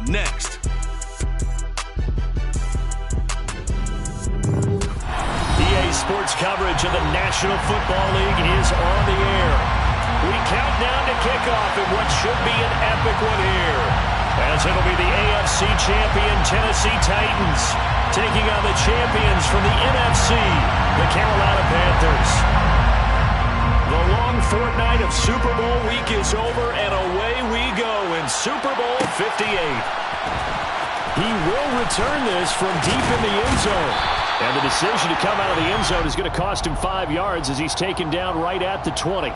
next. EA Sports coverage of the National Football League is on the air. We count down to kickoff in what should be an epic one here, as it'll be the AFC champion Tennessee Titans taking on the champions from the NFC, the Carolina Panthers. The long fortnight of Super Bowl week is over, and away we go in Super Bowl 58. He will return this from deep in the end zone. And the decision to come out of the end zone is going to cost him 5 yards as he's taken down right at the 20.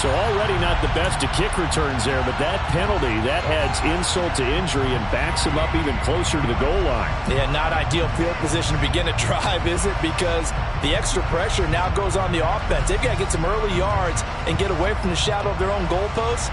So already not the best of kick returns there, but that penalty, that adds insult to injury and backs him up even closer to the goal line. Yeah, not ideal field position to begin a drive, is it? Because the extra pressure now goes on the offense. They've got to get some early yards and get away from the shadow of their own goalposts.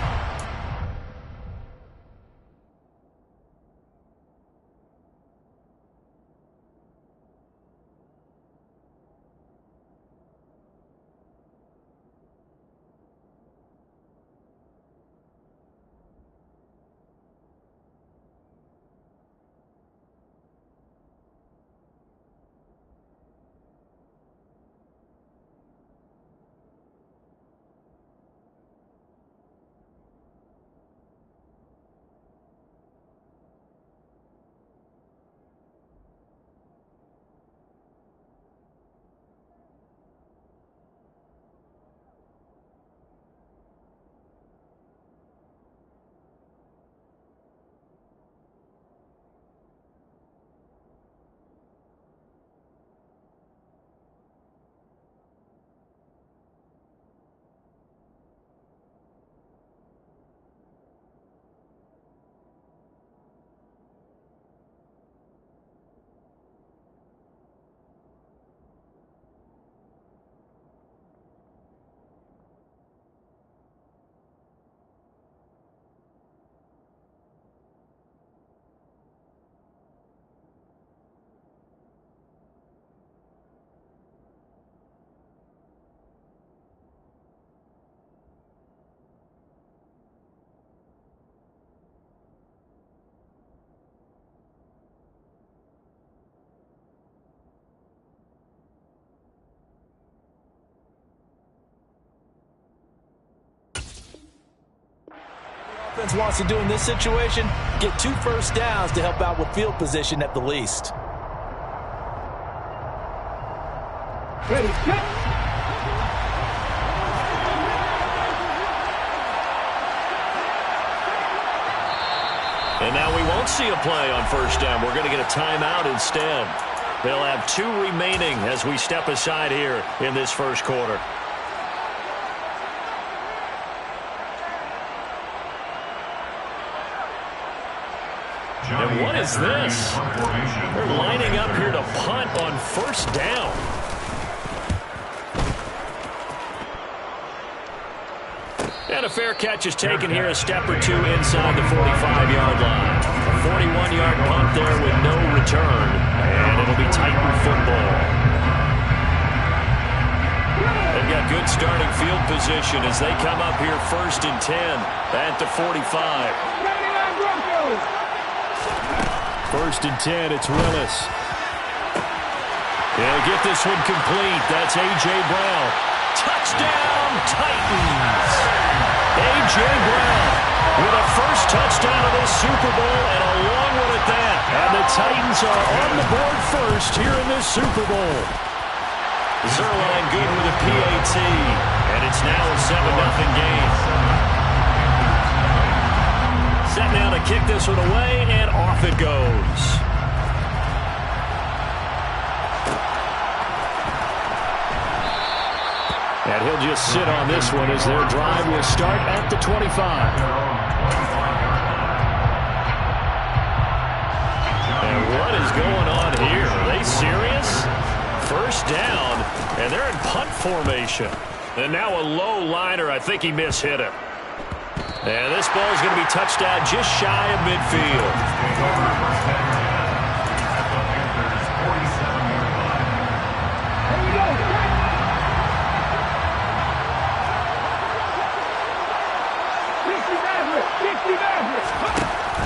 Offense wants to do in this situation, get 2 first downs to help out with field position at the least. Ready, cut. And now we won't see a play on first down. We're going to get a timeout instead. They'll have 2 remaining as we step aside here in this first quarter. And what is this? They're lining up here to punt on first down. And a fair catch is taken here a step or 2 inside the 45-yard line. A 41-yard punt there with no return. And it'll be Titan football. They've got good starting field position as they come up here first and 10 at the 45. First and 10, it's Willis. They'll get this one complete. That's A.J. Brown. Touchdown, Titans. A.J. Brown with a first touchdown of this Super Bowl and a long one at that. And the Titans are on the board first here in this Super Bowl. Zerline good with a PAT. And it's now a 7-0 game. Set now to kick this one away, and off it goes. And he'll just sit on this one as their drive will start at the 25. And what is going on here? Are they serious? First down, and they're in punt formation. And now a low liner. I think he mishit it. And this ball is going to be touched out just shy of midfield.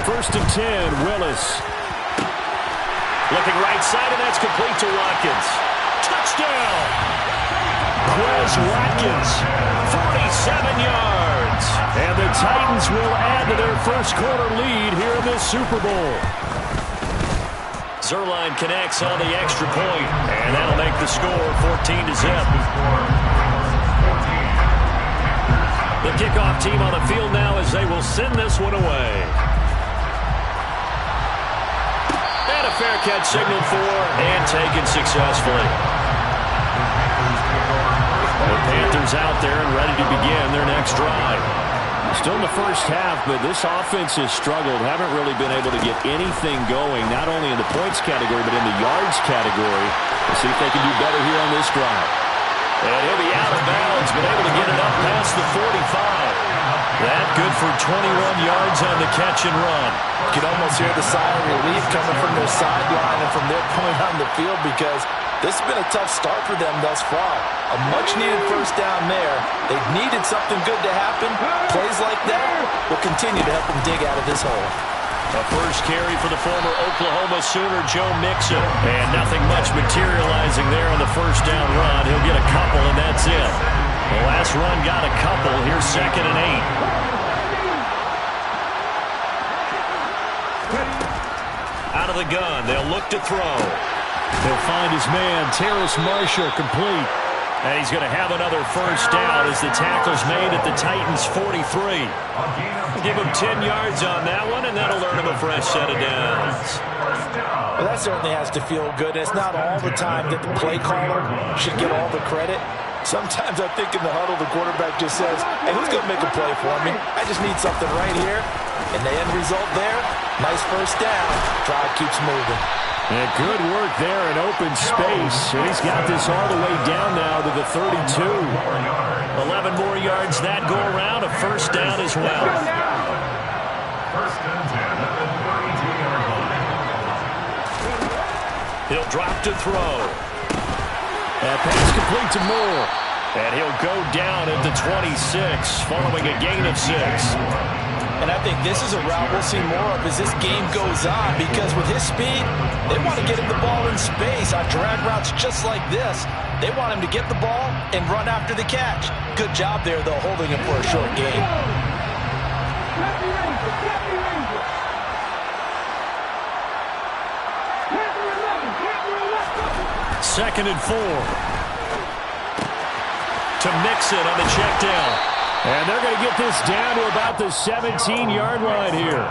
1st and 10, Willis. Looking right side, and that's complete to Watkins. Touchdown! Quez Watkins, 47 yards. And the Titans will add to their first quarter lead here in this Super Bowl. Zerline connects on the extra point, and that'll make the score 14-0. The kickoff team on the field now as they will send this one away. And a fair catch signaled for and taken successfully. The Panthers out there and ready to begin their next drive. Still in the first half, but this offense has struggled. Haven't really been able to get anything going, not only in the points category, but in the yards category. We'll see if they can do better here on this drive. And he'll be out of bounds, but able to get it up past the 45. That good for 21 yards on the catch and run. You can almost hear the sigh of relief coming from their sideline and from their point on the field, because this has been a tough start for them thus far. A much-needed first down there. They've needed something good to happen. Plays like that will continue to help them dig out of this hole. A first carry for the former Oklahoma Sooner, Joe Mixon. And nothing much materializing there on the first down run. He'll get a couple, and that's it. The last run got a couple. Here's 2nd and 8. Out of the gun, they'll look to throw. He'll find his man, Terrace Marshall, complete. And he's going to have another first down as the tackle's made at the Titans' 43. Give him 10 yards on that one, and that'll earn him a fresh set of downs. Well, that certainly has to feel good. It's not all the time that the play caller should get all the credit. Sometimes I think in the huddle, the quarterback just says, hey, who's going to make a play for me? I just need something right here. And the end result there, nice first down. Drive keeps moving. And good work there in open space. And he's got this all the way down now to the 32. 11 more yards that go around. A first down as well. He'll drop to throw. That pass complete to Moore. And he'll go down at the 26 following a gain of 6. And I think this is a route we'll see more of as this game goes on, because with his speed, they want to get him the ball in space on drag routes just like this. They want him to get the ball and run after the catch. Good job there, though, holding him for a short gain. 2nd and 4. To Mixon on the check down. And they're going to get this down to about the 17-yard line here.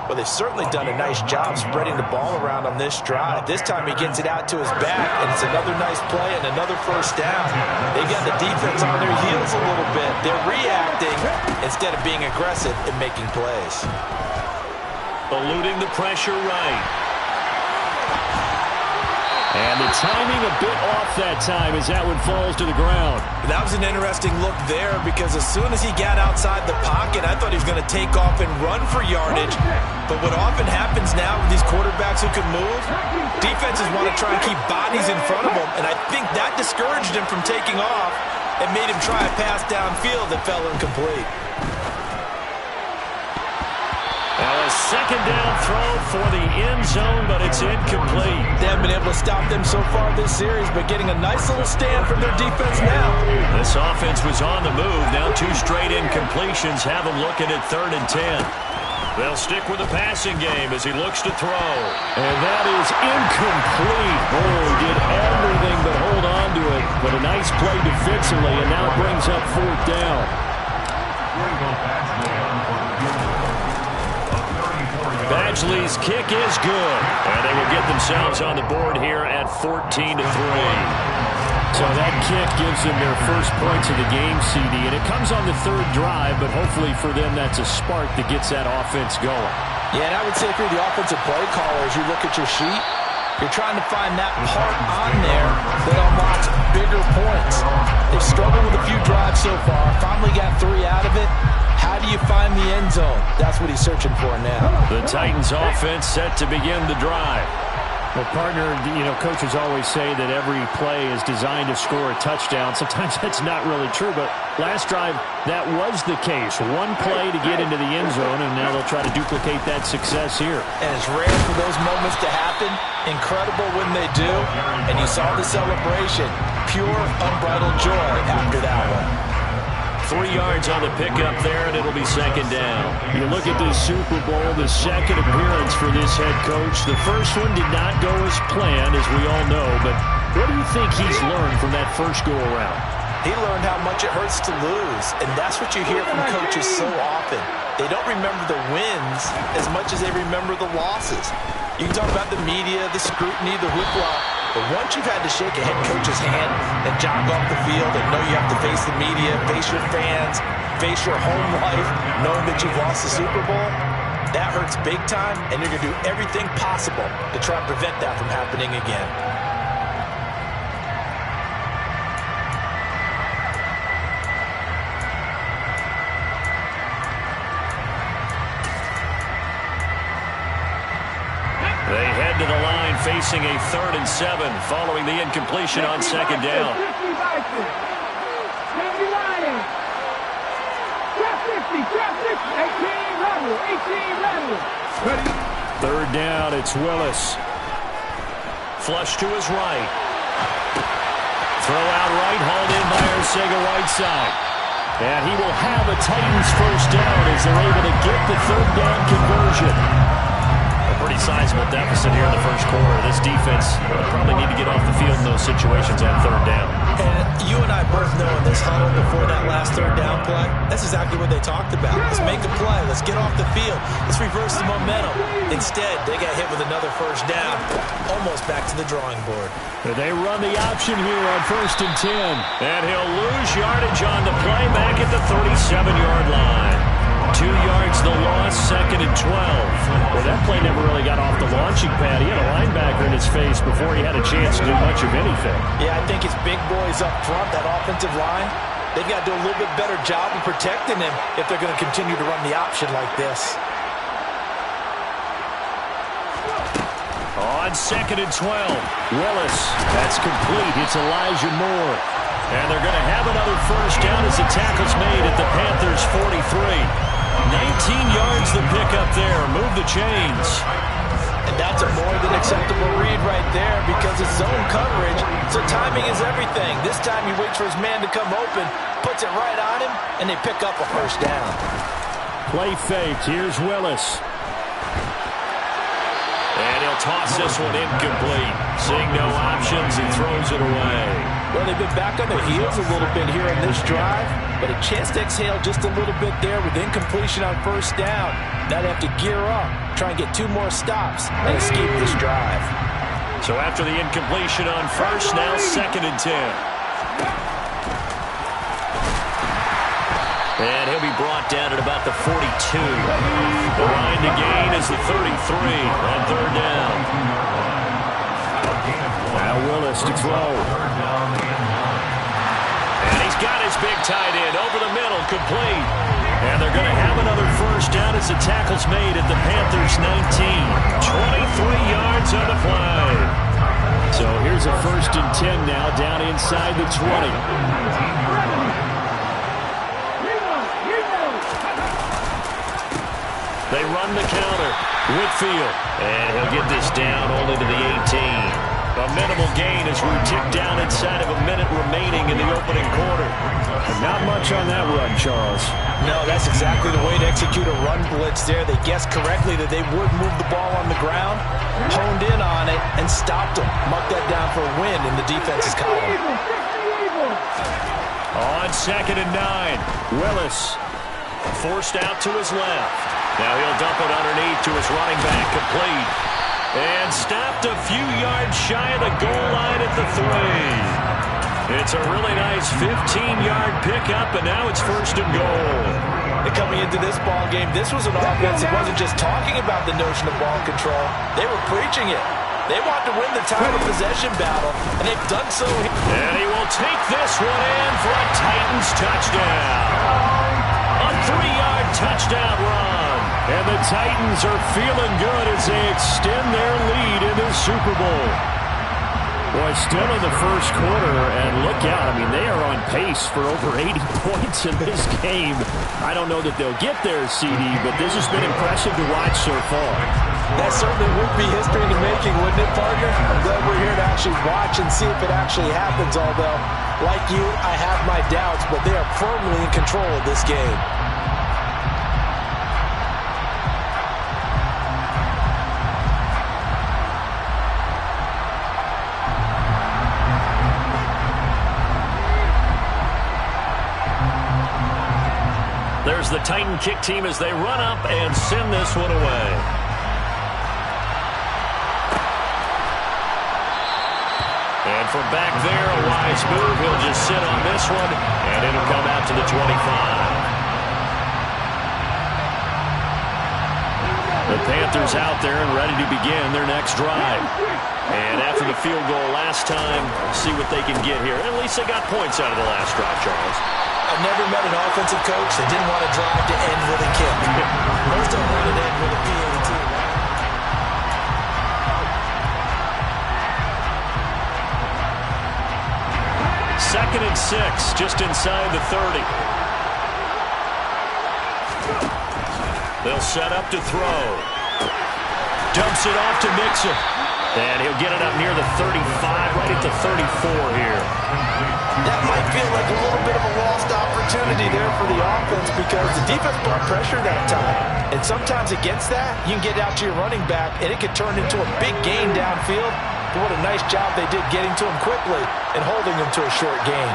Well, they've certainly done a nice job spreading the ball around on this drive. This time he gets it out to his back, and it's another nice play and another first down. They've got the defense on their heels a little bit. They're reacting instead of being aggressive and making plays. Eluding the pressure right. And the timing a bit off that time as that one falls to the ground. That was an interesting look there, because as soon as he got outside the pocket, I thought he was going to take off and run for yardage. But what often happens now with these quarterbacks who can move, defenses want to try and keep bodies in front of them. And I think that discouraged him from taking off and made him try a pass downfield that fell incomplete. Now a second down throw for the end zone, but it's incomplete. They haven't been able to stop them so far this series, but getting a nice little stand from their defense now. This offense was on the move. Now 2 straight incompletions have them looking at 3rd and 10. They'll stick with the passing game as he looks to throw. And that is incomplete. Oh, he did everything but hold on to it. But a nice play defensively, and now it brings up 4th down. Badgley's kick is good, and they will get themselves on the board here at 14-3. So that kick gives them their first points of the game, CD, and it comes on the 3rd drive, but hopefully for them that's a spark that gets that offense going. Yeah, and I would say if you're the offensive play caller, as you look at your sheet, you're trying to find that part on there that unlocks bigger points. They've struggled with a few drives so far, finally got 3 out of it. How do you find the end zone? That's what he's searching for now. The Titans offense set to begin the drive. Well, partner, coaches always say that every play is designed to score a touchdown. Sometimes that's not really true, but last drive, that was the case. One play to get into the end zone, and now they'll try to duplicate that success here. And it's rare for those moments to happen. Incredible when they do. And you saw the celebration. Pure, unbridled joy after that one. 3 yards on the pickup there, and it'll be second down. You look at this Super Bowl, the second appearance for this head coach. The first one did not go as planned, as we all know, but what do you think he's learned from that first go-around? He learned how much it hurts to lose, and that's what you hear from coaches so often. They don't remember the wins as much as they remember the losses. You can talk about the media, the scrutiny, the hoopla, but once you've had to shake a head coach's hand and jog off the field and know you have to face the media, face your fans, face your home life, knowing that you've lost the Super Bowl, that hurts big time, and you're going to do everything possible to try and prevent that from happening again. They head to the line facing a 3rd and 7 following the incompletion on second down. Third down, it's Willis. Flush to his right. Throw out right, hauled in by Arcega-Whiteside. And he will have a Titans first down as they're able to get the 3rd down conversion. Pretty sizable deficit here in the first quarter. This defense will probably need to get off the field in those situations on 3rd down. And you and I both know in this huddle before that last 3rd down play, that's exactly what they talked about. Let's make a play. Let's get off the field. Let's reverse the momentum. Instead, they got hit with another first down, almost back to the drawing board. They run the option here on 1st and 10. And he'll lose yardage on the play back at the 37-yard line. 2 yards the loss, 2nd and 12. Well, that play never really got off the launching pad. He had a linebacker in his face before he had a chance to do much of anything. Yeah, I think his big boys up front, that offensive line, they've got to do a little bit better job of protecting him if they're going to continue to run the option like this. On 2nd and 12, Willis. That's complete. It's Elijah Moore. And they're going to have another first down as the tackle's made at the Panthers' 43. 19 yards the pickup there. Move the chains. And that's a more than acceptable read right there because it's zone coverage, so timing is everything. This time he waits for his man to come open, puts it right on him, and they pick up a first down. Play faked. Here's Willis. And he'll toss this one incomplete. Seeing no options, he throws it away. Well, they've been back on their heels a little bit here in this drive, but a chance to exhale just a little bit there with incompletion on first down. Now they have to gear up, try and get 2 more stops, and escape this drive. So after the incompletion on first, now 2nd and 10. And he'll be brought down at about the 42. The line to gain is the 33 on 3rd down. Now Willis to throw. And he's got his big tight end over the middle, complete. And they're going to have another first down as the tackle's made at the Panthers' 19. 23 yards on the play. So here's a 1st and 10 now down inside the 20. They run the counter. Whitfield. And he'll get this down only to the 18. A minimal gain as we tick down inside of a minute remaining in the opening quarter. Not much on that run, Charles. No, that's exactly the way to execute a run blitz there. They guessed correctly that they would move the ball on the ground, honed in on it, and stopped them. Marked that down for a win in the defense's column. On 2nd and 9, Willis forced out to his left. Now he'll dump it underneath to his running back, complete. And stopped a few yards shy of the goal line at the 3. It's a really nice 15-yard pickup, and now it's 1st and goal. And coming into this ball game, this was an offense that wasn't just talking about the notion of ball control. They were preaching it. They want to win the time of possession battle, and they've done so. And he will take this one in for a Titans touchdown. A 3-yard touchdown run. And the Titans are feeling good as they extend their lead in this Super Bowl. Boy, still in the first quarter, and look out. I mean, they are on pace for over 80 points in this game. I don't know that they'll get there, CD, but this has been impressive to watch so far. That certainly would be history in the making, wouldn't it, partner? I'm glad we're here to actually watch and see if it actually happens, although, like you, I have my doubts, but they are firmly in control of this game. There's the Titan kick team as they run up and send this one away. And from back there, a wise move. He'll just sit on this one, and it'll come out to the 25. The Panthers out there and ready to begin their next drive. And after the field goal last time, see what they can get here. At least they got points out of the last drive, Charles. I've never met an offensive coach that didn't want to drive to end with a kick. Most of them want to end with a PAT. Second and 6, just inside the 30. They'll set up to throw. Dumps it off to Mixon. And he'll get it up near the 35, right at the 34 here. That might feel like a little bit of a lost opportunity there for the offense because the defense brought pressure that time. And sometimes against that, you can get out to your running back, and it can turn into a big gain downfield. But what a nice job they did getting to him quickly and holding him to a short gain.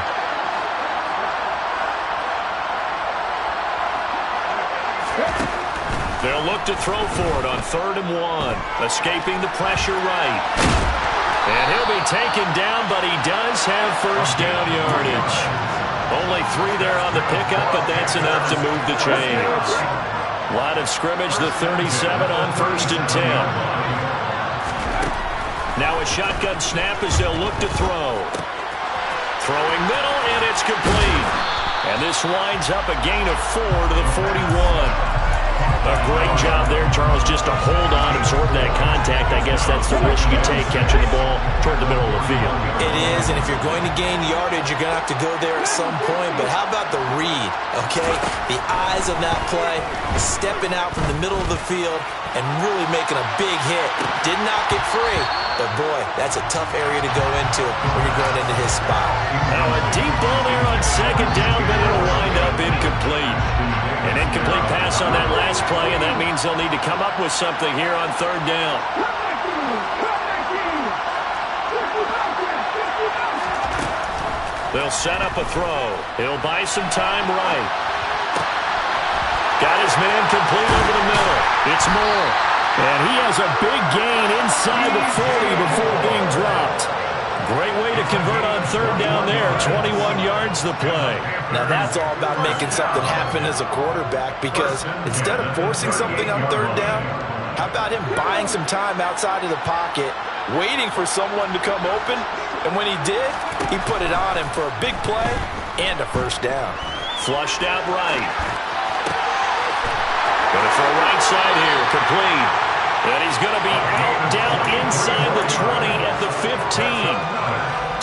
They'll look to throw for it on 3rd and 1. Escaping the pressure right. And he'll be taken down, but he does have first down yardage. Only 3 there on the pickup, but that's enough to move the chains. Line of scrimmage, the 37 on 1st and 10. Now a shotgun snap as they'll look to throw. Throwing middle, and it's complete. And this winds up a gain of 4 to the 41. A great job there, Charles, just to hold on, absorb that contact. I guess that's the risk you take, catching the ball toward the middle of the field. It is, and if you're going to gain yardage, you're going to have to go there at some point. But how about the read, okay? The eyes of that play, stepping out from the middle of the field and really making a big hit. Did not get free, but boy, that's a tough area to go into when you're going into his spot. Now a deep ball there on 2nd down, but it'll wind up incomplete. An incomplete pass on that last play, and that means they'll need to come up with something here on 3rd down. They'll set up a throw. He'll buy some time right. Got his man complete over the middle. It's Moore. And he has a big gain inside the 40 before being dropped. Great way to convert on 3rd down there. 21 yards the play. Now that's all about making something happen as a quarterback, because instead of forcing something on 3rd down, how about him buying some time outside of the pocket, waiting for someone to come open, and when he did, he put it on him for a big play and a first down. Flushed out right. Going to throw right side here, complete. And he's going to be out down inside the 20 at the 15.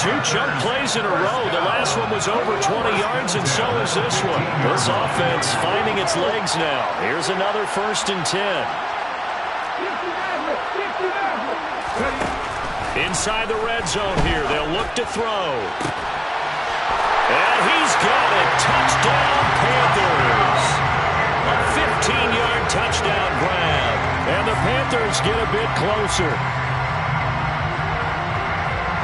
2 chunk plays in a row. The last one was over 20 yards, and so is this one. This offense finding its legs now. Here's another 1st and 10. Inside the red zone here. They'll look to throw. And he's got it. Touchdown, Panthers. A 15-yard touchdown grab. And the Panthers get a bit closer.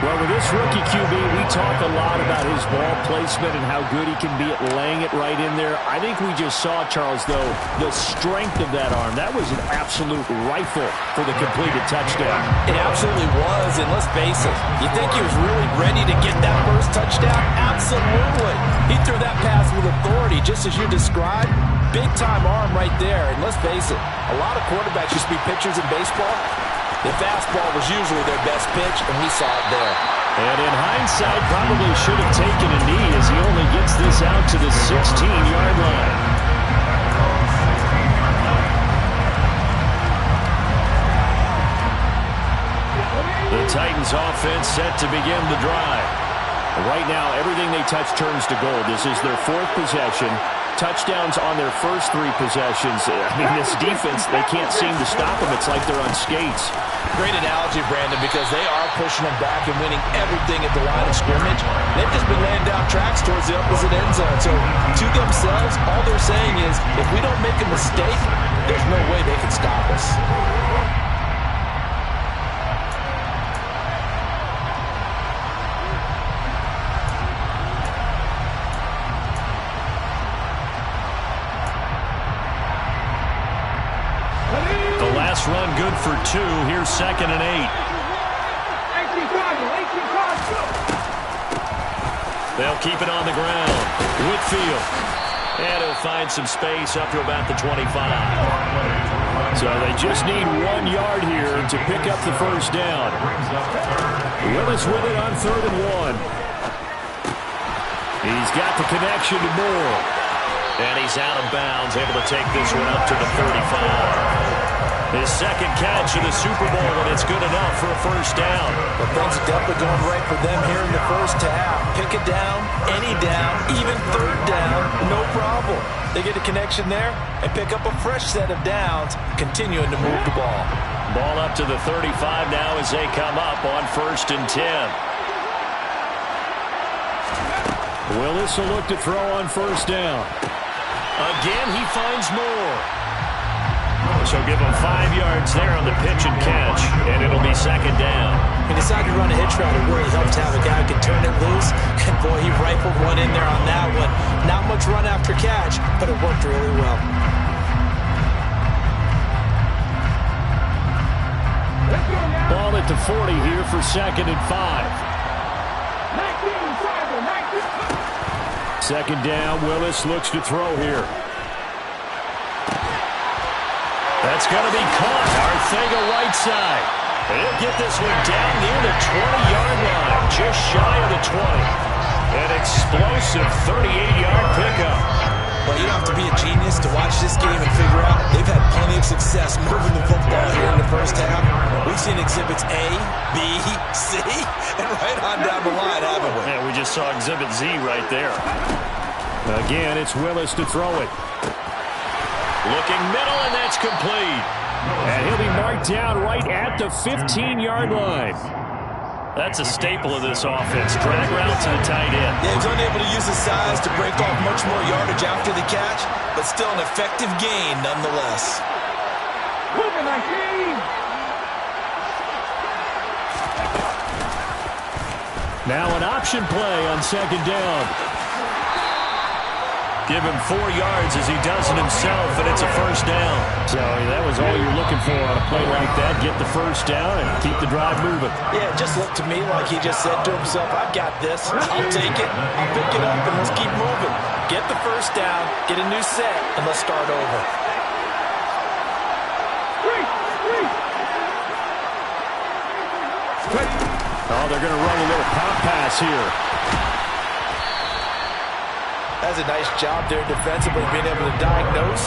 Well, with this rookie QB, we talk a lot about his ball placement and how good he can be at laying it right in there. I think we just saw, Charles, though, the strength of that arm. That was an absolute rifle for the completed touchdown. It absolutely was, and let's face it, you think he was really ready to get that first touchdown? Absolutely. He threw that pass with authority, just as you described. Big-time arm right there, and let's face it, a lot of quarterbacks used to be pitchers in baseball. The fastball was usually their best pitch, and we saw it there. And in hindsight, probably should have taken a knee as he only gets this out to the 16-yard line. Titans offense set to begin the drive. Right now, everything they touch turns to gold. This is their 4th possession. Touchdowns on their first 3 possessions. I mean, this defense, they can't seem to stop them. It's like they're on skates. Great analogy, Brandon, because they are pushing them back and winning everything at the line of scrimmage. They've just been laying down tracks towards the opposite end zone. So, to themselves, all they're saying is, if we don't make a mistake, there's no way they can stop us. Run good for 2. Here's 2nd and 8. They'll keep it on the ground. Whitfield. And he'll find some space up to about the 25. So they just need 1 yard here to pick up the first down. Willis with it on 3rd and 1. He's got the connection to Moore. And he's out of bounds, able to take this one up to the 35. His 2nd catch of the Super Bowl, and it's good enough for a first down. Well, things are definitely going right for them here in the first half. Pick a down, any down, even 3rd down, no problem. They get a connection there and pick up a fresh set of downs, continuing to move the ball. Ball up to the 35 now as they come up on 1st and 10. Willis will look to throw on 1st down. Again, he finds Moore. So give him 5 yards there on the pitch and catch, and it'll be 2nd down. He decided to run a hitch route. It really helped to have a guy who can turn it loose. And boy, he rifled one in there on that one. Not much run after catch, but it worked really well. Ball at the 40 here for 2nd and 5. 2nd down, Willis looks to throw here. That's going to be caught. Arcega right side. He'll get this one down near the 20-yard line, just shy of the 20. An explosive 38-yard pickup. Well, you don't have to be a genius to watch this game and figure out they've had plenty of success moving the football here in the first half. We've seen exhibits A, B, C, and right on down the line, haven't we? Yeah, we just saw exhibit Z right there. Again, it's Willis to throw it. Looking middle, and that's complete. And he'll be marked down right at the 15-yard line. That's a staple of this offense. Drag route to the tight end. Yeah, he's unable to use his size to break off much more yardage after the catch, but still an effective gain nonetheless. Now an option play on 2nd down. Give him 4 yards as he does it himself, and it's a first down. So that was all you're looking for on a play like that. Get the first down and keep the drive moving. Yeah, it just looked to me like he just said to himself, I've got this. I'll take it. I'll pick it up, and let's keep moving. Get the first down, get a new set, and let's start over. Oh, they're going to run a little pop pass here. That's a nice job there defensively, being able to diagnose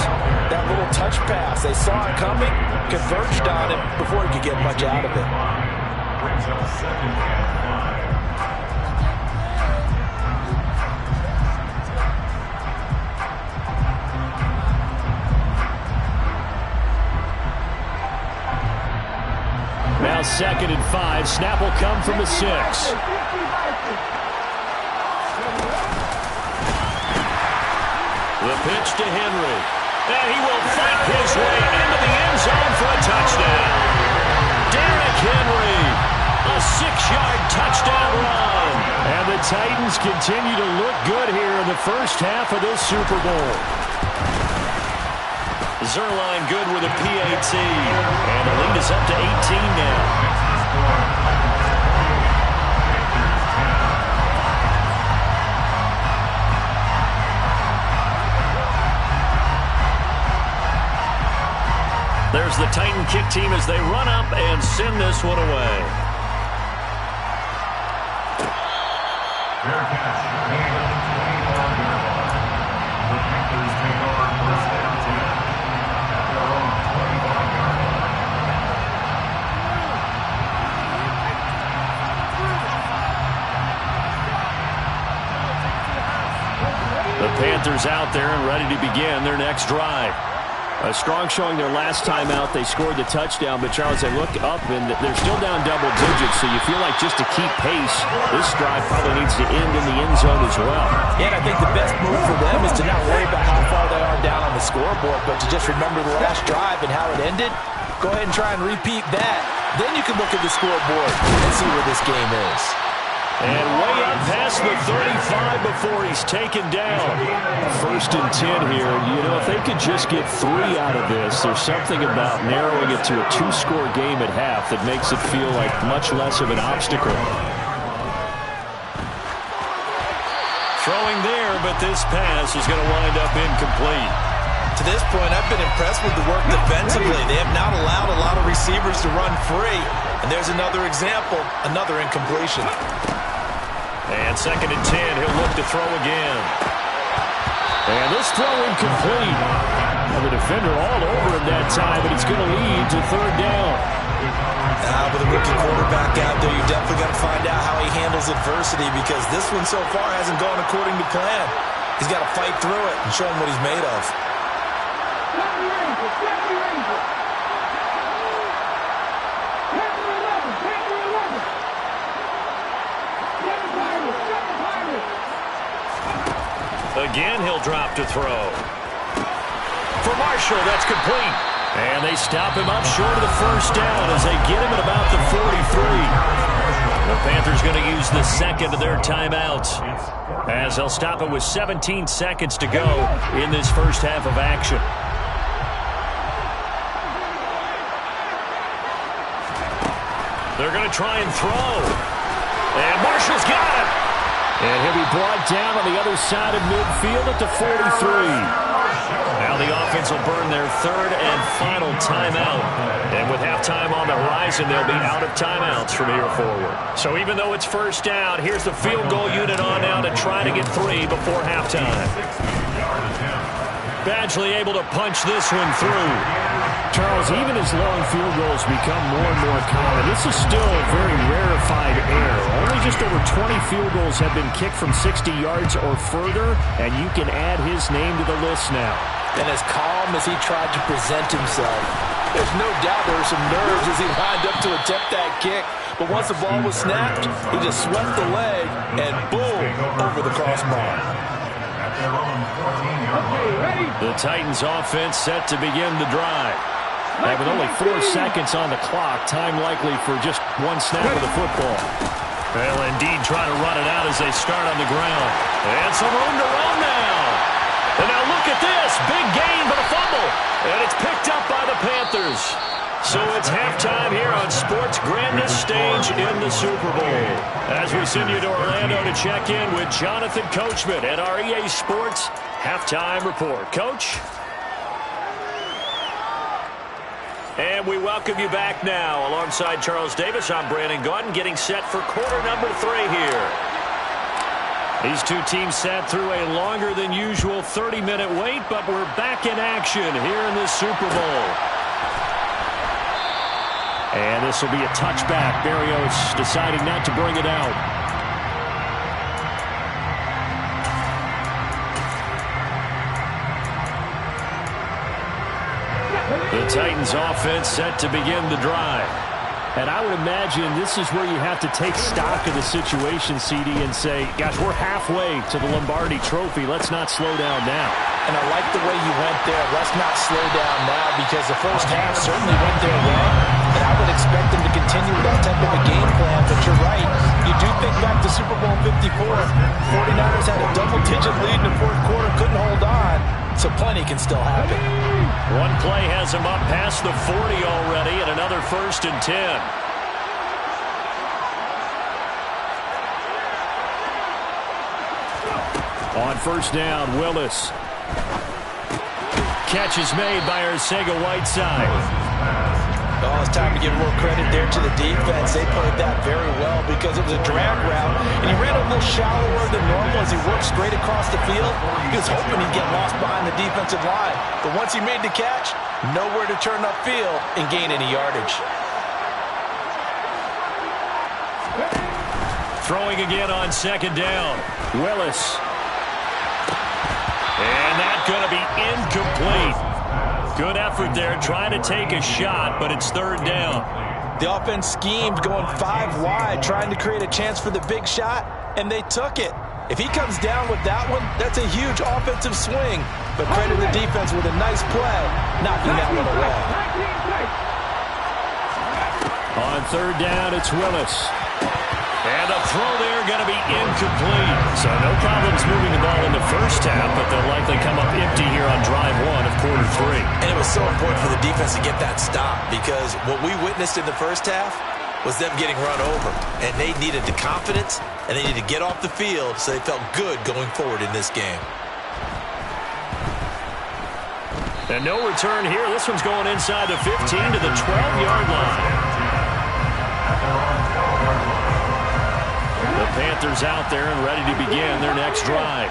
that little touch pass. They saw it coming, converged on him before he could get much out of it. Brings up 2nd and 5. Now 2nd and 5. Snap will come from the 6. The pitch to Henry. And he will fight his way into the end zone for a touchdown. Derrick Henry, a 6-yard touchdown run. And the Titans continue to look good here in the first half of this Super Bowl. Zerline good with a PAT. And the lead is up to 18 now. There's the Titan kick team as they run up and send this one away. Panthers out there and ready to begin their next drive. A strong showing their last time out. They scored the touchdown, but Charles, they look up and they're still down double digits, so you feel like just to keep pace, this drive probably needs to end in the end zone as well. Yeah, and I think the best move for them is to not worry about how far they are down on the scoreboard, but to just remember the last drive and how it ended. Go ahead and try and repeat that. Then you can look at the scoreboard and see where this game is. And way up past the 35 before he's taken down. 1st and 10 here. You know, if they could just get 3 out of this, there's something about narrowing it to a 2-score game at half that makes it feel like much less of an obstacle. Throwing there, but this pass is going to wind up incomplete. To this point, I've been impressed with the work defensively. They have not allowed a lot of receivers to run free. And there's another example, another incompletion. And 2nd and 10, he'll look to throw again. And this throw incomplete. The defender all over him that time, but it's going to lead to 3rd down. With a rookie quarterback out there, you definitely got to find out how he handles adversity, because this one so far hasn't gone according to plan. He's got to fight through it and show him what he's made of. Again, he'll drop to throw. For Marshall, that's complete. And they stop him up short of the 1st down as they get him at about the 43. The Panthers going to use the 2nd of their timeouts, as they'll stop it with 17 seconds to go in this first half of action. They're going to try and throw. And Marshall's got it. And he'll be brought down on the other side of midfield at the 43. Now the offense will burn their 3rd and final timeout. And with halftime on the horizon, they'll be out of timeouts from here forward. So even though it's 1st down, here's the field goal unit on now to try to get 3 before halftime. Badgley able to punch this one through. Charles, even as long field goals become more and more common, this is still a very rarefied air. Only just over 20 field goals have been kicked from 60 yards or further, and you can add his name to the list now. And as calm as he tried to present himself, there's no doubt there were some nerves as he lined up to attempt that kick. But once the ball was snapped, he just swept the leg and boom, over the crossbar. The Titans offense set to begin the drive. With only 4 seconds on the clock, time likely for just 1 snap of the football. They'll indeed try to run it out as they start on the ground. And some room to run now. And now look at this. Big gain but a fumble. And it's picked up by the Panthers. So it's halftime here on sports' grandest stage in the Super Bowl. As we send you to Orlando to check in with Jonathan Coachman at our EA Sports Halftime Report. Coach? And we welcome you back now. Alongside Charles Davis, I'm Brandon Gaudin, getting set for quarter number 3 here. These two teams sat through a longer than usual 30-minute wait, but we're back in action here in this Super Bowl. And this will be a touchback. Berrios deciding not to bring it out. The Titans offense set to begin the drive. And I would imagine this is where you have to take stock of the situation, CD, and say, gosh, we're halfway to the Lombardi Trophy. Let's not slow down now. And I like the way you went there. Let's not slow down now, because the first half certainly went their way. And I would expect them to continue with that type of a game plan. But you're right. You do think back to Super Bowl 54. 49ers had a double-digit lead in the 4th quarter, couldn't hold on. So plenty can still happen. One play has him up past the 40 already, and another 1st and 10. On 1st down, Willis. Catch is made by Arcega-Whiteside. Oh, it's time to give more credit there to the defense. They played that very well because it was a drag route, and he ran a little shallower than normal as he worked straight across the field. He was hoping he'd get lost behind the defensive line, but once he made the catch, nowhere to turn upfield and gain any yardage. Throwing again on 2nd down. Willis. And that's going to be incomplete. Good effort there, trying to take a shot, but it's third down. The offense schemed going 5 wide, trying to create a chance for the big shot, and they took it. If he comes down with that one, that's a huge offensive swing. But credit the defense with a nice play, knocking that one away. On third down, it's Willis. And the throw there going to be incomplete. So no problems moving the ball in the first half, but they'll likely come up empty here on drive 1 of quarter 3. And it was so important for the defense to get that stop, because what we witnessed in the first half was them getting run over. And they needed the confidence, and they needed to get off the field so they felt good going forward in this game. And no return here. This one's going inside the 15 to the 12-yard line. The Panthers out there and ready to begin their next drive.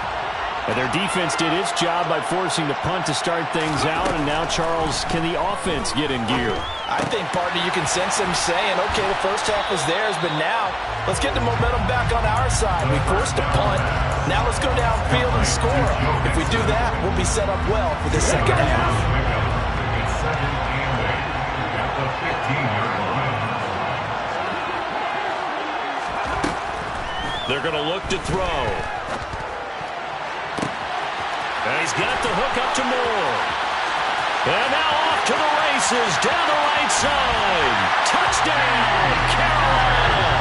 And their defense did its job by forcing the punt to start things out. And now, Charles, can the offense get in gear? I think, partner, you can sense them saying, okay, the first half was theirs, but now let's get the momentum back on our side. We forced a punt. Now let's go downfield and score. If we do that, we'll be set up well for the second half. They're going to look to throw. And he's got the hook up to Moore. And now off to the races, down the right side. Touchdown, Carolina.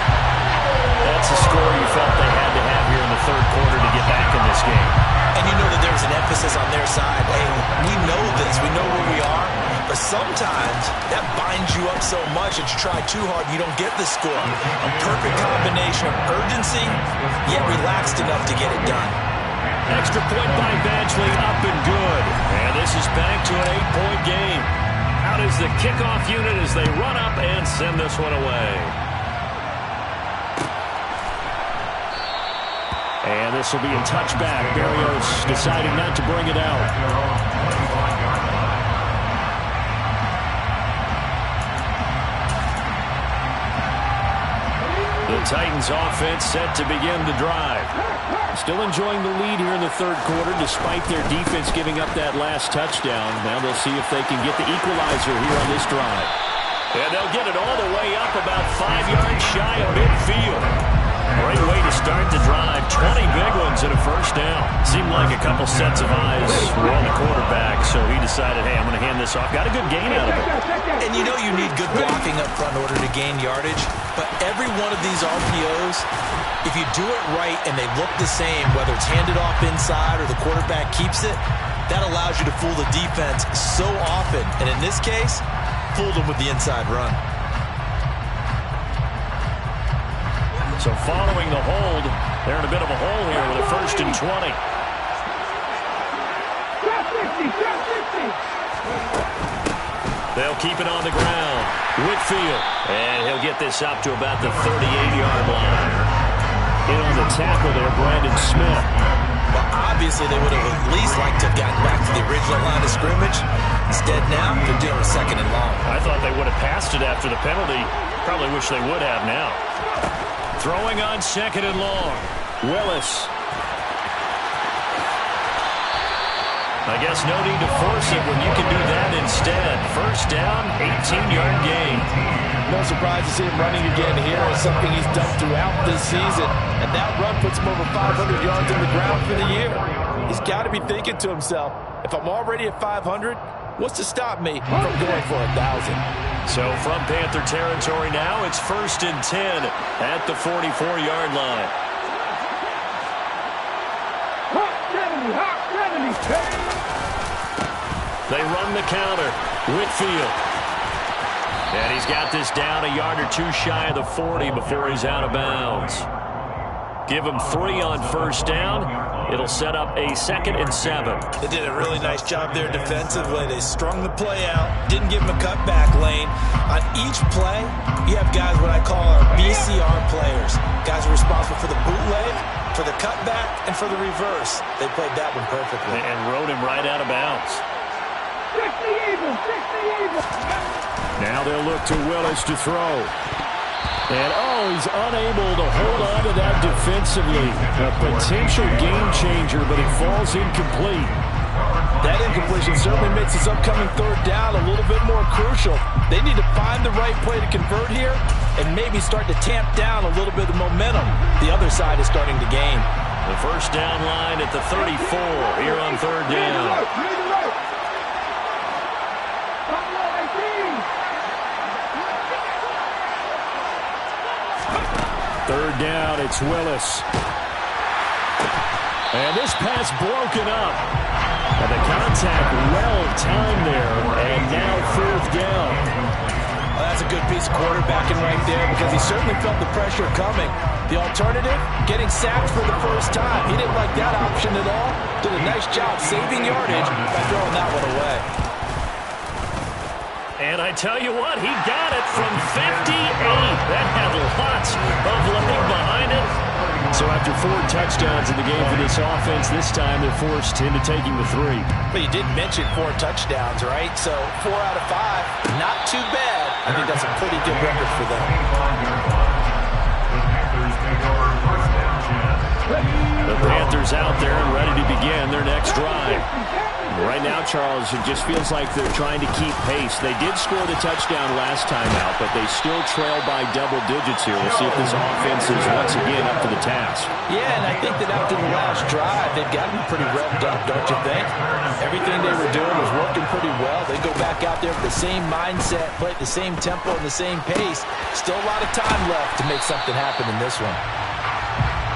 That's a score you felt they had to have here in the third quarter to get back in this game. And you know that there's an emphasis on their side. Hey, we know this. We know where we are. But sometimes that binds you up so much that you try too hard and you don't get the score. A perfect combination of urgency, yet relaxed enough to get it done. Extra point by Badgley, up and good. And this is back to an 8-point game. Out is the kickoff unit as they run up and send this one away. And this will be a touchback. Berrios decided not to bring it out. The Titans offense set to begin the drive. Still enjoying the lead here in the third quarter despite their defense giving up that last touchdown. Now they'll see if they can get the equalizer here on this drive. And they'll get it all the way up about 5 yards shy of midfield. Great way to start the drive. 20 big ones and a first down. Seemed like a couple sets of eyes were on the quarterback, so he decided, hey, I'm going to hand this off. Got a good gain out of it. And you know you need good blocking up front in order to gain yardage, but every one of these RPOs, if you do it right and they look the same, whether it's handed off inside or the quarterback keeps it, that allows you to fool the defense so often. And in this case, fooled them with the inside run. So following the hold, they're in a bit of a hole here with a 1st and 20. They'll keep it on the ground. Whitfield, and he'll get this up to about the 38-yard line. In on the tackle there, Brandon Smith. Well, obviously they would have at least liked to have gotten back to the original line of scrimmage. Instead now, they're doing a 2nd and long. I thought they would have passed it after the penalty. Probably wish they would have now. Throwing on 2nd and long. Willis. I guess no need to force it when you can do that instead. First down, 18-yard gain. No surprise to see him running again here. It's something he's done throughout this season. And that run puts him over 500 yards in the ground for the year. He's got to be thinking to himself, if I'm already at 500, what's to stop me from going for 1,000? So from Panther territory now, it's 1st and 10 at the 44-yard line. They run the counter. Whitfield. And he's got this down a yard or two shy of the 40 before he's out of bounds. Give him 3 on first down. It'll set up a 2nd and 7. They did a really nice job there defensively. They strung the play out, didn't give him a cutback lane. On each play, you have guys what I call our BCR players. Guys are responsible for the bootleg, for the cutback, and for the reverse. They played that one perfectly. And rode him right out of bounds. Now they'll look to Willis to throw. And, he's unable to hold on to that defensively. A potential game changer, but it falls incomplete. That incompletion certainly makes this upcoming third down a little bit more crucial. They need to find the right play to convert here and maybe start to tamp down a little bit of momentum. The other side is starting to gain. The first down line at the 34 here on third down. Third down, it's Willis. And this pass broken up. And the contact well-timed there. And now fourth down. Well, that's a good piece of quarterbacking right there because he certainly felt the pressure coming. The alternative, getting sacked for the first time. He didn't like that option at all. Did a nice job saving yardage by throwing that one away. And I tell you what, he got it from 58. That had lots of leg behind it. So after 4 touchdowns in the game for this offense, this time they're forced into taking the 3. But you did mention 4 touchdowns, right? So 4 out of 5, not too bad. I think that's a pretty good record for them. The Panthers out there and ready to begin their next drive. Right now, Charles, it just feels like they're trying to keep pace. They did score the touchdown last time out, but they still trail by double digits here. We'll see if this offense is once again up to the task. Yeah, and I think that after the last drive, they've gotten pretty revved up, don't you think? Everything they were doing was working pretty well. They go back out there with the same mindset, play at the same tempo and the same pace. Still a lot of time left to make something happen in this one.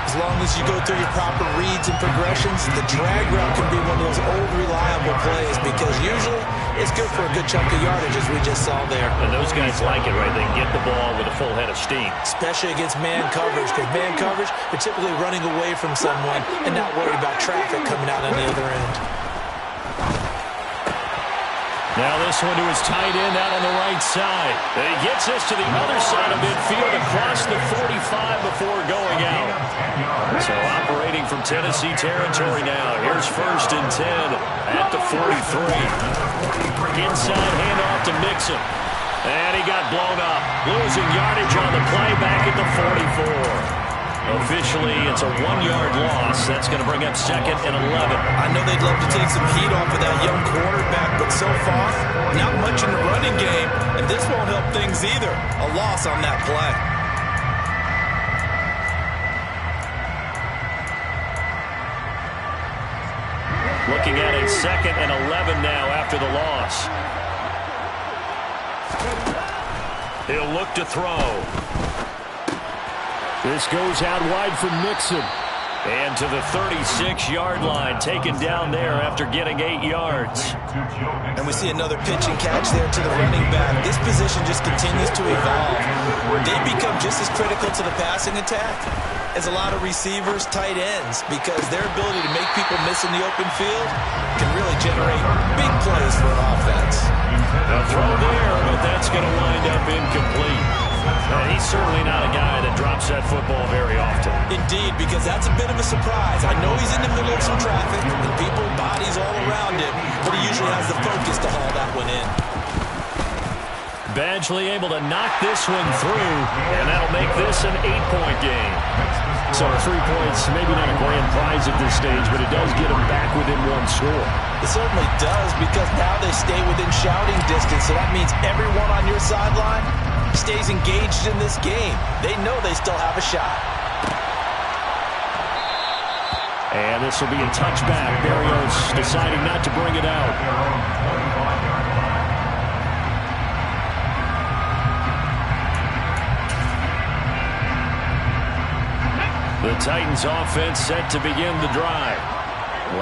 As long as you go through your proper reads and progressions, the drag route can be one of those old reliable plays because usually it's good for a good chunk of yardage as we just saw there. And those guys like it, right? They can get the ball with a full head of steam. Especially against man coverage because man coverage, they're typically running away from someone and not worried about traffic coming out on the other end. Now this one to his tight end out on the right side. And he gets this to the other side of midfield across the 45 before going out. So operating from Tennessee territory now. Here's 1st and 10 at the 43. Inside handoff to Mixon. And he got blown up. Losing yardage on the play back at the 44. Officially, it's a 1-yard loss. That's going to bring up 2nd and 11. I know they'd love to take some heat off of that young quarterback, but so far, not much in the running game, and this won't help things either. A loss on that play. Looking at a 2nd and 11 now after the loss. He'll look to throw. This goes out wide for Mixon. And to the 36-yard line, taken down there after getting 8 yards. And we see another pitch and catch there to the running back. This position just continues to evolve. They become just as critical to the passing attack as a lot of receivers, tight ends, because their ability to make people miss in the open field can really generate big plays for an offense. A throw there, but that's going to wind up incomplete. He's certainly not a guy that drops that football very often. Indeed, because that's a bit of a surprise. I know he's in the middle of some traffic and people, bodies all around him, but he usually has the focus to haul that one in. Badgley able to knock this one through, and that'll make this an 8-point game. So 3 points, maybe not a grand prize at this stage, but it does get them back within 1 score. It certainly does, because now they stay within shouting distance, so that means everyone on your sideline stays engaged in this game. They know they still have a shot. And this will be a touchback. Berrios deciding not to bring it out. The Titans offense set to begin the drive.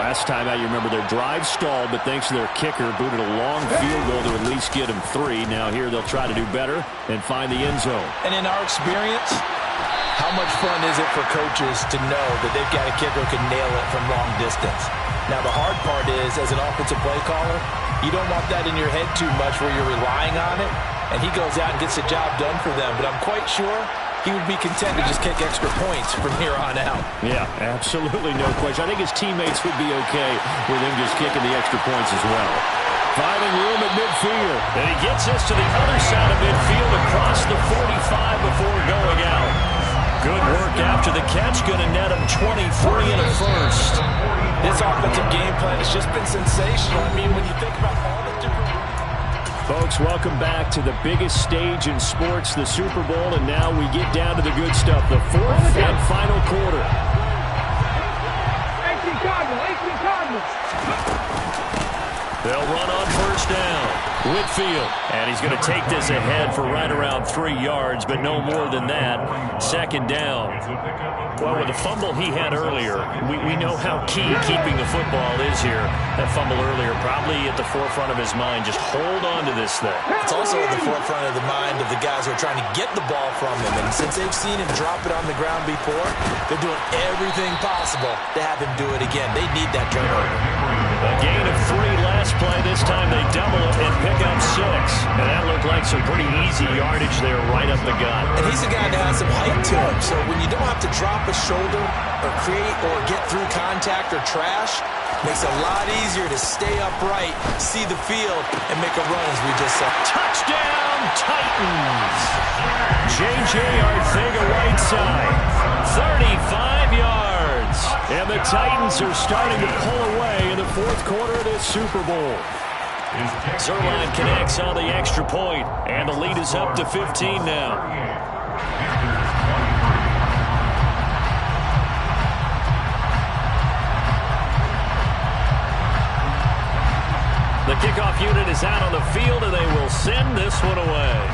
Last time out, you remember their drive stalled, but thanks to their kicker, booted a long field goal to at least get them 3. Now here they'll try to do better and find the end zone. And in our experience, how much fun is it for coaches to know that they've got a kicker who can nail it from long distance? Now the hard part is, as an offensive play caller, you don't want that in your head too much where you're relying on it, and he goes out and gets the job done for them. But I'm quite sure he would be content to just kick extra points from here on out. Yeah, absolutely no question. I think his teammates would be okay with him just kicking the extra points as well. Finding room at midfield. And he gets us to the other side of midfield across the 45 before going 23 and a first. This offensive game plan has just been sensational. I mean, when you think about all the different... Folks, welcome back to the biggest stage in sports, the Super Bowl, and now we get down to the good stuff, the fourth and final quarter. They'll run on first down. Whitfield, and he's going to take this ahead for right around 3 yards, but no more than that. Second down. Well, with the fumble he had earlier, we know how key keeping the football is here. That fumble earlier probably at the forefront of his mind. Just hold on to this thing. It's also at the forefront of the mind of the guys who are trying to get the ball from him. And since they've seen him drop it on the ground before, they're doing everything possible to have him do it again. They need that turnover. A gain of 3 last play. This time they double it and pick up 6. And that looked like some pretty easy yardage there right up the gut. And he's a guy that has some height to him. So when you don't have to drop a shoulder or create or get through contact or trash, makes it a lot easier to stay upright, see the field, and make a run as we just saw. Touchdown, Titans! J.J. Arcega-Whiteside, 35 yards. And the Titans are starting to pull away in the fourth quarter of this Super Bowl. Zerline connects on the extra point, and the lead is up to 15 now. The kickoff unit is out on the field, and they will send this one away.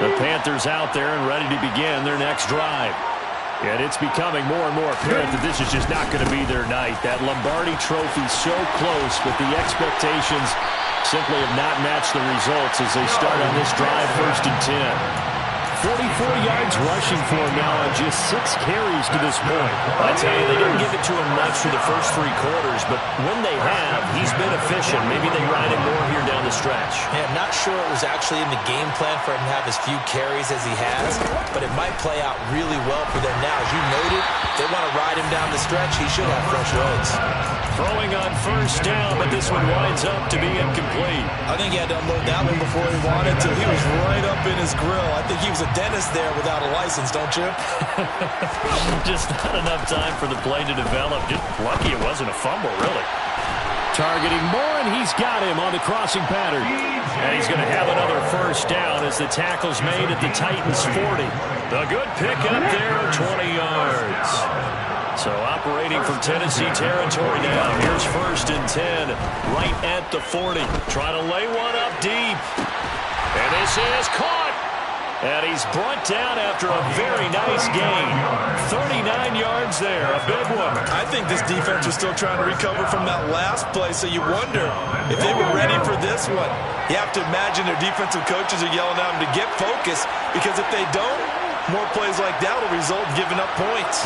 The Panthers out there and ready to begin their next drive. And it's becoming more and more apparent that this is just not going to be their night. That Lombardi Trophy so close, but the expectations simply have not matched the results as they start on this drive, 1st and 10. 44 yards rushing for him now on just 6 carries to this point. I tell you, they didn't give it to him much for the first 3 quarters, but when they have, he's been efficient. Maybe they ride him more here down the stretch. Yeah, I'm not sure it was actually in the game plan for him to have as few carries as he has, but it might play out really well for them now. As you noted, they want to ride him down the stretch. He should have fresh legs. Throwing on first down, but this one winds up to be incomplete. I think he had to unload that one before he wanted to. He was right up in his grill. I think he was a dentist there without a license, don't you? Just not enough time for the play to develop. Just lucky it wasn't a fumble, really. Targeting more, and he's got him on the crossing pattern. And he's going to have another first down as the tackle's made at the Titans' 40. The good pickup there of 20 yards. So operating from Tennessee territory now. Here's 1st and 10, right at the 40. Trying to lay one up deep. And this is caught. And he's brought down after a very nice gain. 39 yards there, a big one. I think this defense was still trying to recover from that last play, so you wonder if they were ready for this one. You have to imagine their defensive coaches are yelling at them to get focused, because if they don't, more plays like that will result in giving up points.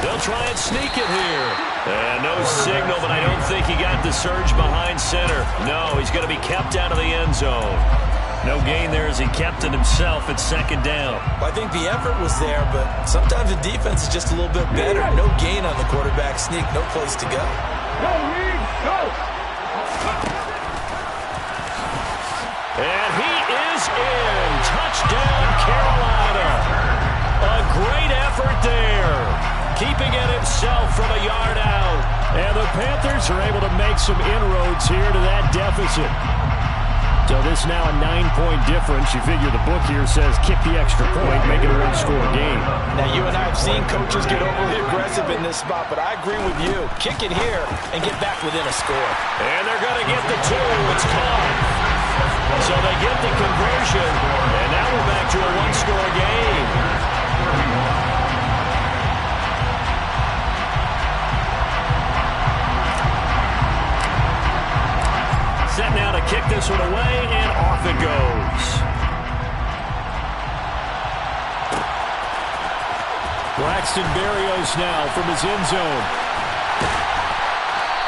They'll try and sneak it here. And no signal, but I don't think he got the surge behind center. No, he's going to be kept out of the end zone. No gain there as he kept it himself at 2nd down. Well, I think the effort was there, but sometimes the defense is just a little bit better. No gain on the quarterback sneak, no place to go. Go, Reed, go! And he is in. Touchdown, Carolina. A great effort there. Keeping it himself from a yard out. And the Panthers are able to make some inroads here to that deficit. So this now a 9-point difference. You figure the book here says kick the extra point, make it a 1-score game. Now, you and I have seen coaches get overly aggressive in this spot, but I agree with you. Kick it here and get back within a score. And they're going to get the 2. It's caught. So they get the conversion, and now we're back to a 1-score game. Set now to kick this one away, and off it goes. Braxton Berrios now from his end zone.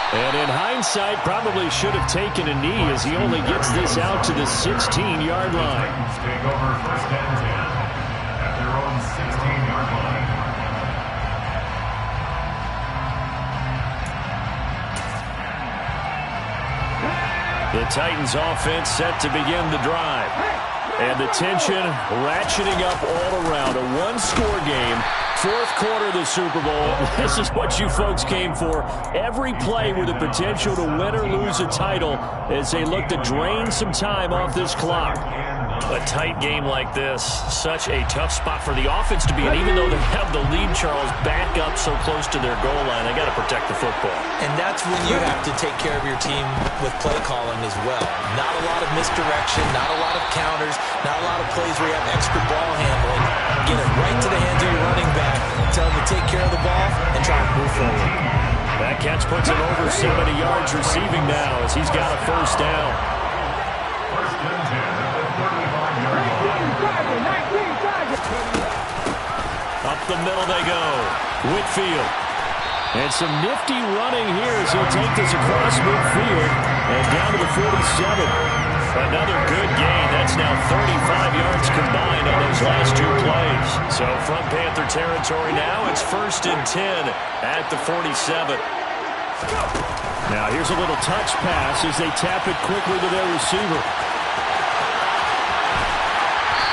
And in hindsight, probably should have taken a knee as he only gets this out to the 16-yard line. Take over first and 10 at their own 16-yard line. The Titans offense set to begin the drive. And the tension ratcheting up all around. A one-score game. Fourth quarter of the Super Bowl. This is what you folks came for. Every play with the potential to win or lose a title as they look to drain some time off this clock. A tight game like this, such a tough spot for the offense to be in. Even though they have the lead, Charles, back up so close to their goal line, they got to protect the football. And that's when you have to take care of your team with play calling as well. Not a lot of misdirection, not a lot of counters, not a lot of plays where you have extra ball handling. Get it right to the hands of your running back, tell him to take care of the ball, and try to move forward. That catch puts him over 70 yards receiving now as he's got a first down. First and 10 at the 35-yard line. Up the middle they go. Whitfield. And some nifty running here as he'll take this across midfield and down to the 47. Another good gain. That's now 35 yards combined on those last two plays. So from Panther territory now, it's first and 10 at the 47. Now here's a little touch pass as they tap it quickly to their receiver.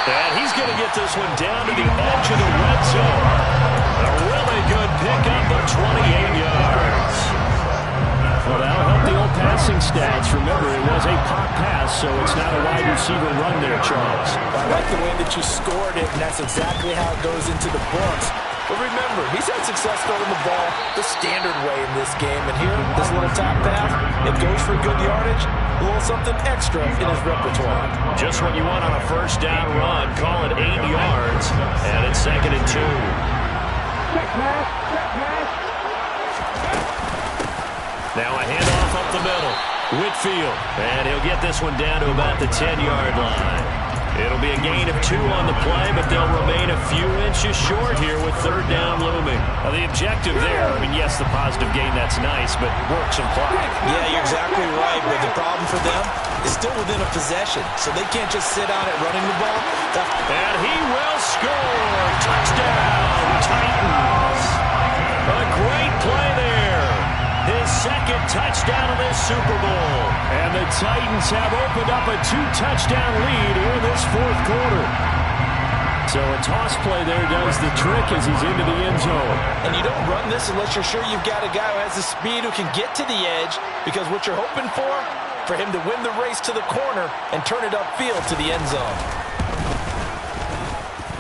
And he's going to get this one down to the edge of the red zone. A really good pickup of 28 yards. Well, that'll help the old passing stats. Remember, it was a pop pass, so it's not a wide receiver run there, Charles. I like the way that you scored it, and that's exactly how it goes into the books. But remember, he's had success throwing the ball the standard way in this game. And here, this little top pass, it goes for good yardage, a little something extra in his repertoire. Just what you want on a first down run. Call it 8 yards, and it's second and 2. Now a handoff up the middle. Whitfield, and he'll get this one down to about the 10-yard line. It'll be a gain of 2 on the play, but they'll remain a few inches short here with third down looming. Now the objective there, I mean, yes, the positive gain, that's nice, but work some clock. Yeah, you're exactly right, but the problem for them is still within a possession, so they can't just sit on it running the ball. And he will score! Touchdown, Titans! A great play there. His second touchdown of this Super Bowl. And the Titans have opened up a 2-touchdown lead here in this fourth quarter. So a toss play there does the trick as he's into the end zone. And you don't run this unless you're sure you've got a guy who has the speed who can get to the edge, because what you're hoping for him to win the race to the corner and turn it upfield to the end zone.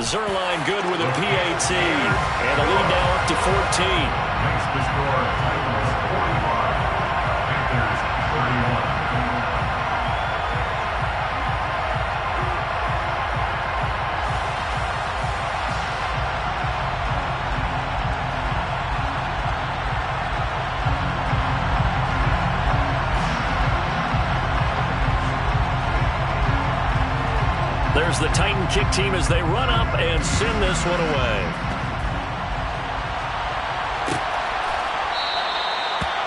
Zerline good with a PAT. And a lead now up to 14. Makes the score Titans 45, Panthers 31. There's the Titan kick team as they run up and send this one away.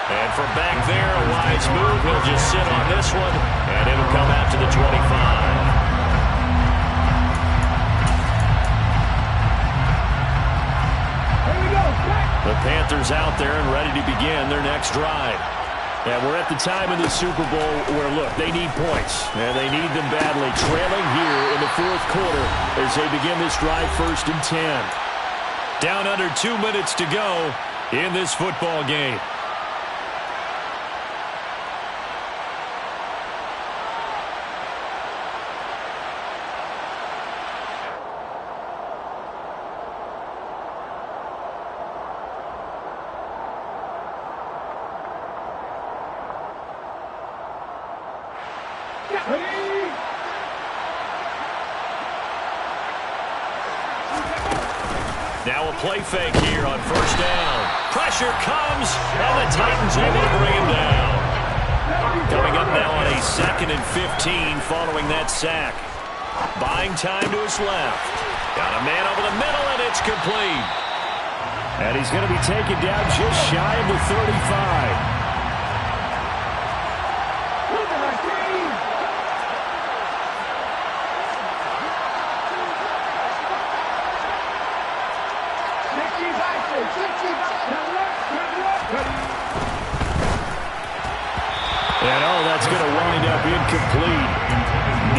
And from back there, a wise move. He'll just sit on this one, and it'll come out to the 25. The Panthers out there and ready to begin their next drive. And we're at the time in the Super Bowl where, look, they need points, and they need them badly. Trailing here in the fourth quarter as they begin this drive first and 10. Down under 2 minutes to go in this football game. Now a play fake here on first down. Pressure comes, and the Titans able to bring him down. Coming up now on a 2nd and 15 following that sack. Buying time to his left. Got a man over the middle, and it's complete. And he's going to be taken down just shy of the 35. And that's going to wind up incomplete.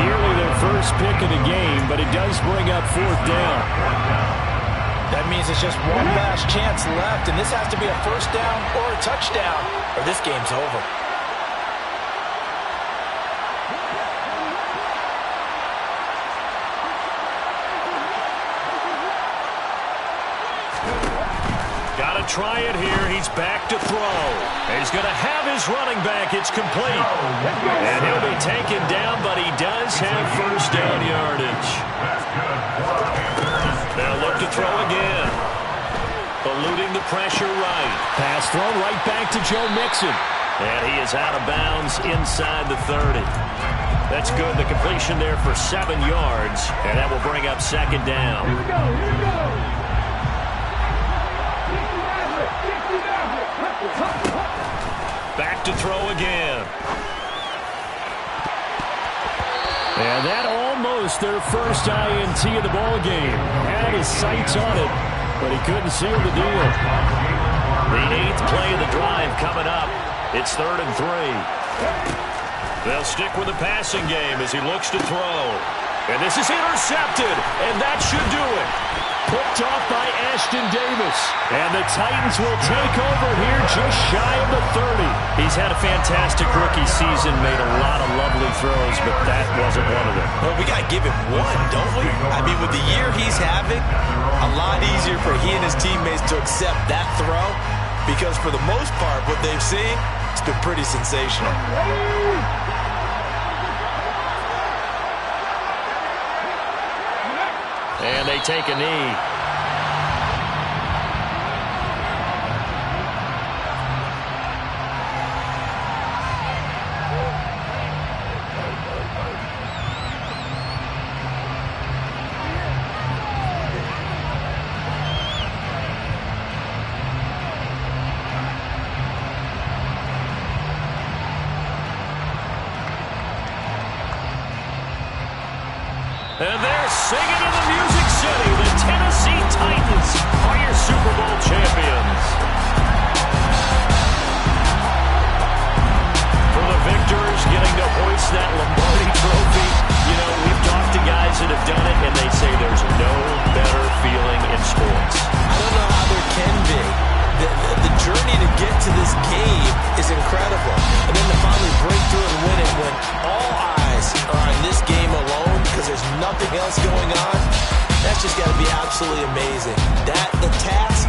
Nearly their first pick of the game, but it does bring up fourth down. That means it's just one last chance left, and this has to be a first down or a touchdown, or this game's over. Got to try it here. He's back to throw. He's going to have his running back. It's complete. And he'll be taken down, but he does have first down yardage. They'll look to throw again. Eluding the pressure right. Pass thrown right back to Joe Mixon. And he is out of bounds inside the 30. That's good. The completion there for 7 yards. And that will bring up second down. Here we go. Here we go. Back to throw again. And that almost their first INT of the ball game. Had his sights on it, but he couldn't seal the deal. The 8th play of the drive coming up. It's 3rd and 3. They'll stick with the passing game as he looks to throw. And this is intercepted, and that should do it. Picked off by Ashton Davis. And the Titans will take over here just shy of the 30. He's had a fantastic rookie season, made a lot of lovely throws, but that wasn't one of them. Well, we got to give him one, don't we? I mean, with the year he's having, a lot easier for he and his teammates to accept that throw, because for the most part, what they've seen, it's been pretty sensational. And they take a knee. And they're singing in the Music City. The Tennessee Titans are your Super Bowl champions. For the victors, getting to hoist that Lombardi trophy. You know, we've talked to guys that have done it, and they say there's no better feeling in sports. I don't know how there can be. The journey to get to this game is incredible. And then to finally break through and win it when all eyes are on this game alone because there's nothing else going on, that's just got to be absolutely amazing. The task,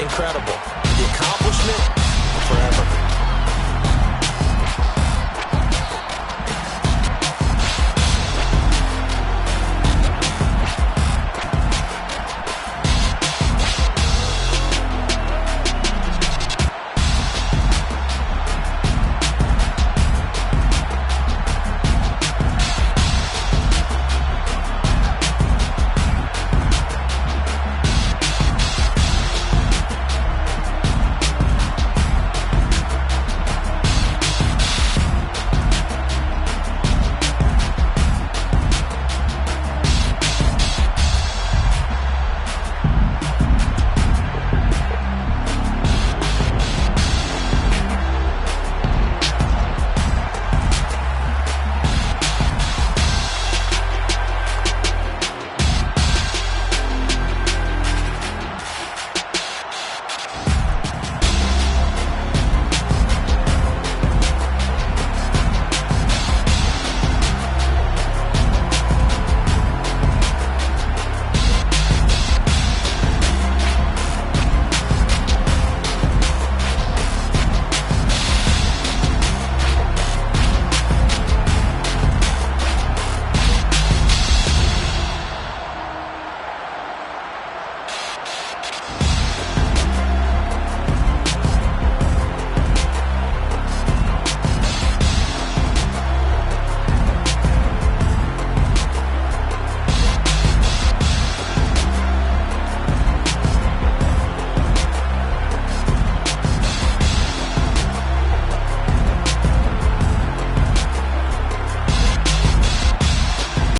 incredible. The accomplishment,